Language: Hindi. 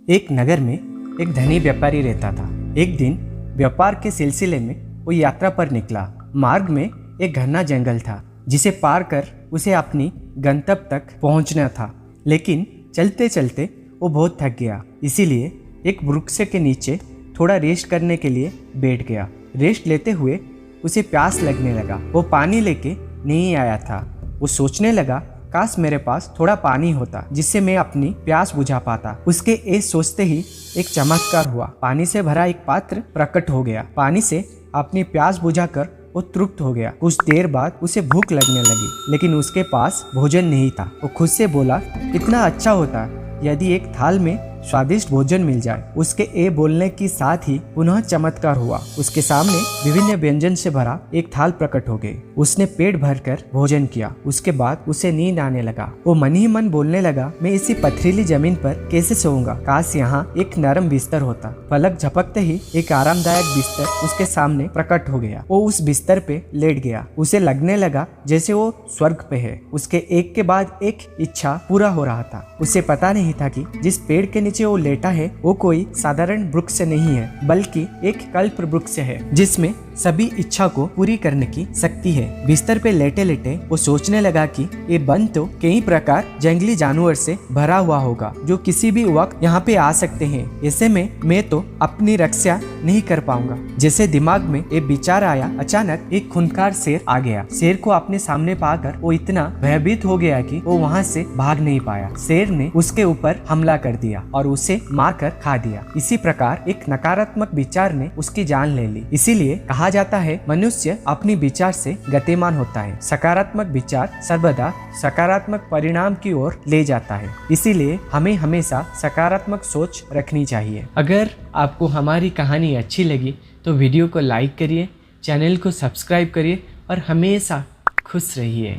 एक नगर में एक धनी व्यापारी रहता था। एक दिन व्यापार के सिलसिले में वो यात्रा पर निकला। मार्ग में एक घना जंगल था जिसे पार कर उसे अपनी गंतव्य तक पहुंचना था। लेकिन चलते चलते वो बहुत थक गया, इसीलिए एक वृक्ष के नीचे थोड़ा रेस्ट करने के लिए बैठ गया। रेस्ट लेते हुए उसे प्यास लगने लगा। वो पानी लेके नहीं आया था। वो सोचने लगा, काश मेरे पास थोड़ा पानी होता जिससे मैं अपनी प्यास बुझा पाता। उसके ये सोचते ही एक चमत्कार हुआ। पानी से भरा एक पात्र प्रकट हो गया। पानी से अपनी प्यास बुझाकर वो तृप्त हो गया। कुछ देर बाद उसे भूख लगने लगी, लेकिन उसके पास भोजन नहीं था। वो खुद से बोला, कितना अच्छा होता यदि एक थाल में स्वादिष्ट भोजन मिल जाए। उसके ए बोलने के साथ ही पुनः चमत्कार हुआ। उसके सामने विभिन्न व्यंजन से भरा एक थाल प्रकट हो गई। उसने पेट भरकर भोजन किया। उसके बाद उसे नींद आने लगा। वो मन ही मन बोलने लगा, मैं इसी पथरीली जमीन पर कैसे सोऊंगा। काश यहाँ एक नरम बिस्तर होता। पलक झपकते ही एक आरामदायक बिस्तर उसके सामने प्रकट हो गया। वो उस बिस्तर पे लेट गया। उसे लगने लगा जैसे वो स्वर्ग पे है। उसके एक के बाद एक इच्छा पूरा हो रहा था। उसे पता नहीं था कि जिस पेड़ के नीचे वो लेटा है वो कोई साधारण वृक्ष नहीं है, बल्कि एक कल्प वृक्ष है जिसमें सभी इच्छा को पूरी करने की शक्ति है। बिस्तर पे लेटे लेटे वो सोचने लगा कि ये वन तो कई प्रकार जंगली जानवर से भरा हुआ होगा जो किसी भी वक्त यहाँ पे आ सकते हैं। ऐसे में मैं तो अपनी रक्षा नहीं कर पाऊंगा। जैसे दिमाग में एक विचार आया, अचानक एक खूंखार शेर आ गया। शेर को अपने सामने पाकर वो इतना भयभीत हो गया कि वो वहाँ से भाग नहीं पाया। शेर ने उसके ऊपर हमला कर दिया और उसे मारकर खा दिया। इसी प्रकार एक नकारात्मक विचार ने उसकी जान ले ली। इसीलिए कहा जाता है, मनुष्य अपनी विचार से गतिमान होता है। सकारात्मक विचार सर्वदा सकारात्मक परिणाम की ओर ले जाता है। इसीलिए हमें हमेशा सकारात्मक सोच रखनी चाहिए। अगर आपको हमारी कहानी अच्छी लगी तो वीडियो को लाइक करिए, चैनल को सब्सक्राइब करिए और हमेशा खुश रहिए।